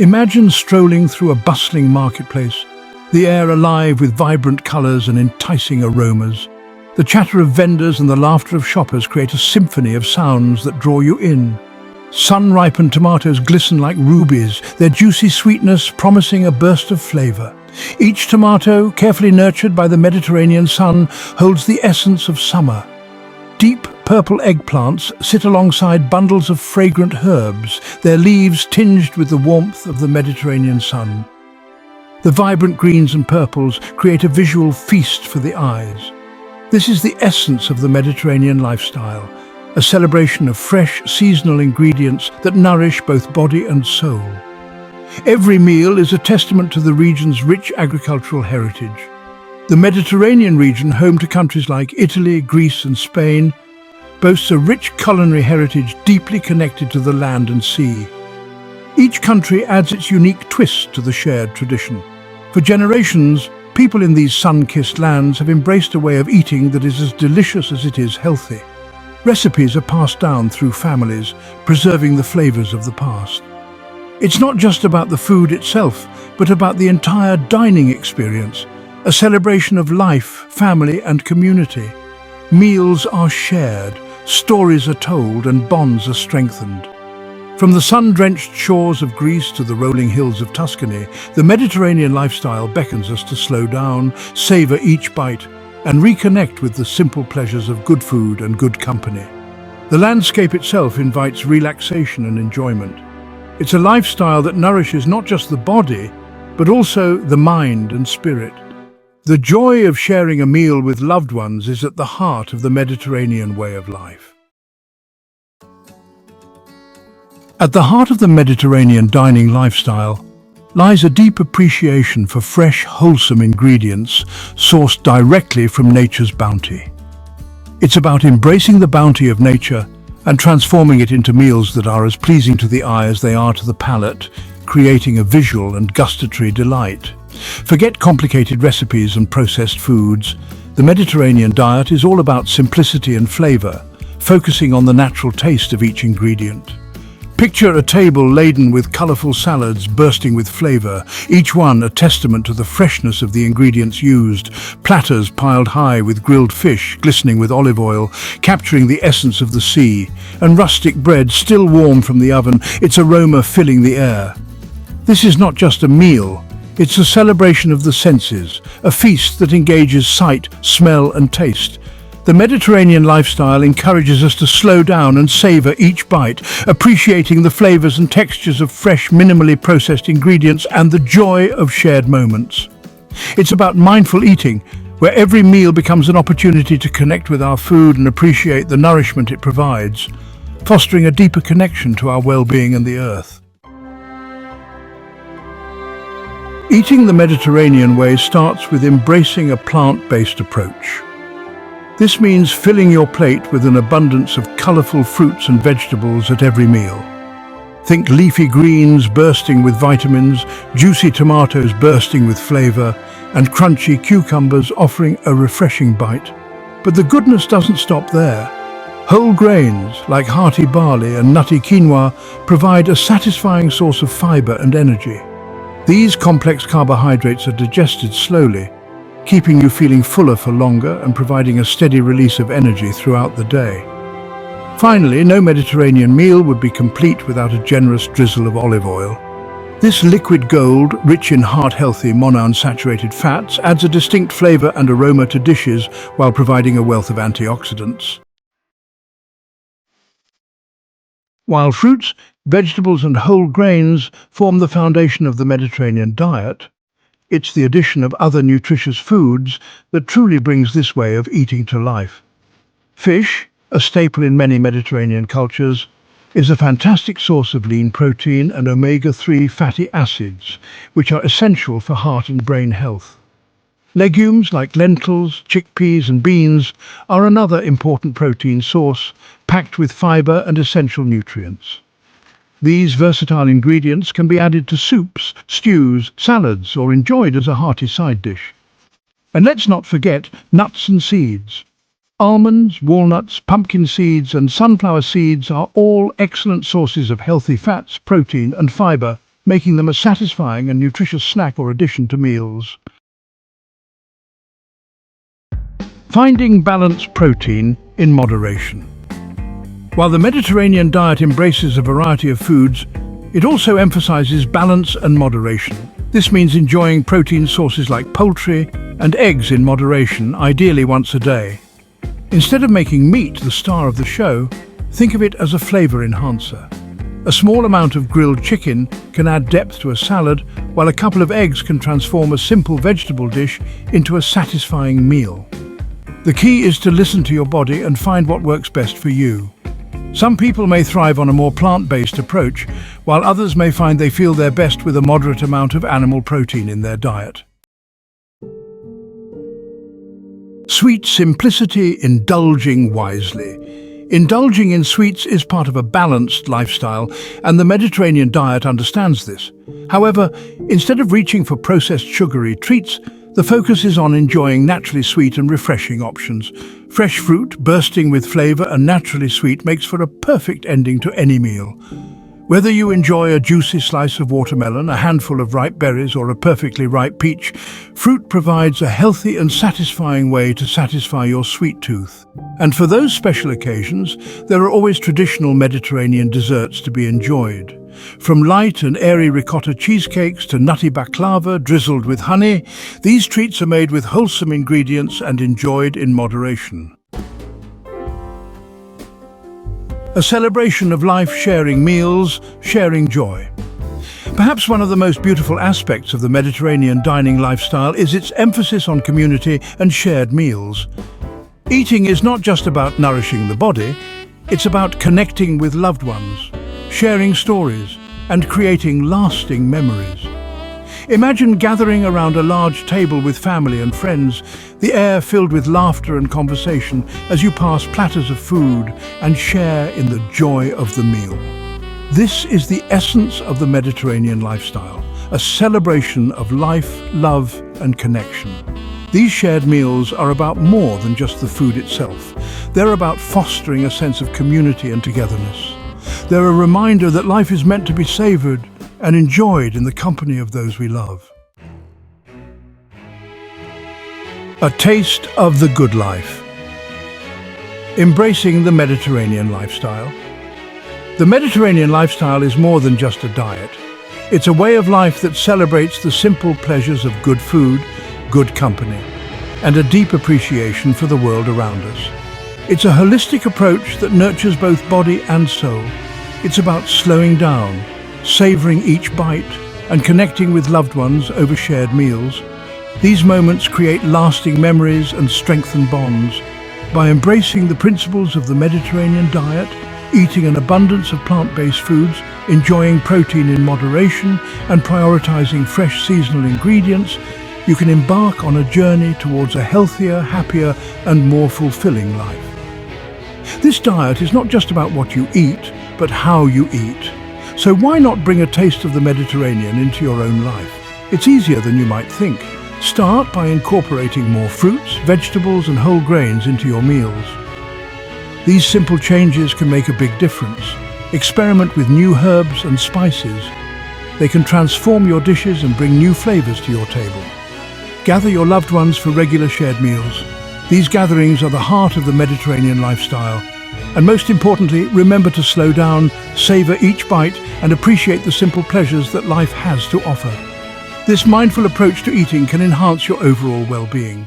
Imagine strolling through a bustling marketplace, the air alive with vibrant colours and enticing aromas. The chatter of vendors and the laughter of shoppers create a symphony of sounds that draw you in. Sun-ripened tomatoes glisten like rubies, their juicy sweetness promising a burst of flavour. Each tomato, carefully nurtured by the Mediterranean sun, holds the essence of summer. Deep purple eggplants sit alongside bundles of fragrant herbs, their leaves tinged with the warmth of the Mediterranean sun. The vibrant greens and purples create a visual feast for the eyes. This is the essence of the Mediterranean lifestyle, a celebration of fresh, seasonal ingredients that nourish both body and soul. Every meal is a testament to the region's rich agricultural heritage. The Mediterranean region, home to countries like Italy, Greece and Spain, boasts a rich culinary heritage deeply connected to the land and sea. Each country adds its unique twist to the shared tradition. For generations, people in these sun-kissed lands have embraced a way of eating that is as delicious as it is healthy. Recipes are passed down through families, preserving the flavors of the past. It's not just about the food itself, but about the entire dining experience, a celebration of life, family and community. Meals are shared, stories are told and bonds are strengthened. From the sun-drenched shores of Greece to the rolling hills of Tuscany, the Mediterranean lifestyle beckons us to slow down, savor each bite, and reconnect with the simple pleasures of good food and good company. The landscape itself invites relaxation and enjoyment. It's a lifestyle that nourishes not just the body, but also the mind and spirit. The joy of sharing a meal with loved ones is at the heart of the Mediterranean way of life. At the heart of the Mediterranean dining lifestyle lies a deep appreciation for fresh, wholesome ingredients sourced directly from nature's bounty. It's about embracing the bounty of nature and transforming it into meals that are as pleasing to the eye as they are to the palate, creating a visual and gustatory delight. Forget complicated recipes and processed foods. The Mediterranean diet is all about simplicity and flavor, focusing on the natural taste of each ingredient. Picture a table laden with colorful salads bursting with flavor, each one a testament to the freshness of the ingredients used. Platters piled high with grilled fish glistening with olive oil, capturing the essence of the sea, and rustic bread still warm from the oven, its aroma filling the air. This is not just a meal, it's a celebration of the senses, a feast that engages sight, smell and taste. The Mediterranean lifestyle encourages us to slow down and savor each bite, appreciating the flavors and textures of fresh, minimally processed ingredients and the joy of shared moments. It's about mindful eating, where every meal becomes an opportunity to connect with our food and appreciate the nourishment it provides, fostering a deeper connection to our well-being and the earth. Eating the Mediterranean way starts with embracing a plant-based approach. This means filling your plate with an abundance of colorful fruits and vegetables at every meal. Think leafy greens bursting with vitamins, juicy tomatoes bursting with flavor, and crunchy cucumbers offering a refreshing bite. But the goodness doesn't stop there. Whole grains like hearty barley and nutty quinoa provide a satisfying source of fiber and energy. These complex carbohydrates are digested slowly, keeping you feeling fuller for longer and providing a steady release of energy throughout the day. Finally, no Mediterranean meal would be complete without a generous drizzle of olive oil. This liquid gold, rich in heart-healthy monounsaturated fats, adds a distinct flavor and aroma to dishes while providing a wealth of antioxidants. While fruits, vegetables and whole grains form the foundation of the Mediterranean diet, it's the addition of other nutritious foods that truly brings this way of eating to life. Fish, a staple in many Mediterranean cultures, is a fantastic source of lean protein and omega-3 fatty acids, which are essential for heart and brain health. Legumes like lentils, chickpeas and beans are another important protein source, packed with fiber and essential nutrients. These versatile ingredients can be added to soups, stews, salads, or enjoyed as a hearty side dish. And let's not forget nuts and seeds. Almonds, walnuts, pumpkin seeds, and sunflower seeds are all excellent sources of healthy fats, protein, and fiber. making them a satisfying and nutritious snack or addition to meals. Finding balanced protein in moderation. While the Mediterranean diet embraces a variety of foods, it also emphasizes balance and moderation. This means enjoying protein sources like poultry and eggs in moderation, ideally once a day. Instead of making meat the star of the show, think of it as a flavor enhancer. A small amount of grilled chicken can add depth to a salad, while a couple of eggs can transform a simple vegetable dish into a satisfying meal. The key is to listen to your body and find what works best for you. Some people may thrive on a more plant-based approach, while others may find they feel their best with a moderate amount of animal protein in their diet. Sweet simplicity, indulging wisely. Indulging in sweets is part of a balanced lifestyle, and the Mediterranean diet understands this. However, instead of reaching for processed sugary treats, the focus is on enjoying naturally sweet and refreshing options. Fresh fruit, bursting with flavor and naturally sweet, makes for a perfect ending to any meal. Whether you enjoy a juicy slice of watermelon, a handful of ripe berries, or a perfectly ripe peach, fruit provides a healthy and satisfying way to satisfy your sweet tooth. And for those special occasions, there are always traditional Mediterranean desserts to be enjoyed. From light and airy ricotta cheesecakes to nutty baklava drizzled with honey, these treats are made with wholesome ingredients and enjoyed in moderation. A celebration of life, sharing meals, sharing joy. Perhaps one of the most beautiful aspects of the Mediterranean dining lifestyle is its emphasis on community and shared meals. Eating is not just about nourishing the body, it's about connecting with loved ones, sharing stories, and creating lasting memories. Imagine gathering around a large table with family and friends, the air filled with laughter and conversation as you pass platters of food and share in the joy of the meal. This is the essence of the Mediterranean lifestyle, a celebration of life, love, and connection. These shared meals are about more than just the food itself. They're about fostering a sense of community and togetherness. They're a reminder that life is meant to be savored and enjoyed in the company of those we love. A taste of the good life. Embracing the Mediterranean lifestyle. The Mediterranean lifestyle is more than just a diet. It's a way of life that celebrates the simple pleasures of good food, good company, and a deep appreciation for the world around us. It's a holistic approach that nurtures both body and soul. It's about slowing down, savoring each bite, and connecting with loved ones over shared meals. These moments create lasting memories and strengthen bonds. By embracing the principles of the Mediterranean diet, eating an abundance of plant-based foods, enjoying protein in moderation, and prioritizing fresh seasonal ingredients, you can embark on a journey towards a healthier, happier, and more fulfilling life. This diet is not just about what you eat, but how you eat. So why not bring a taste of the Mediterranean into your own life? It's easier than you might think. Start by incorporating more fruits, vegetables, and whole grains into your meals. These simple changes can make a big difference. Experiment with new herbs and spices. They can transform your dishes and bring new flavors to your table. Gather your loved ones for regular shared meals. These gatherings are the heart of the Mediterranean lifestyle. And most importantly, remember to slow down, savor each bite, and appreciate the simple pleasures that life has to offer. This mindful approach to eating can enhance your overall well-being.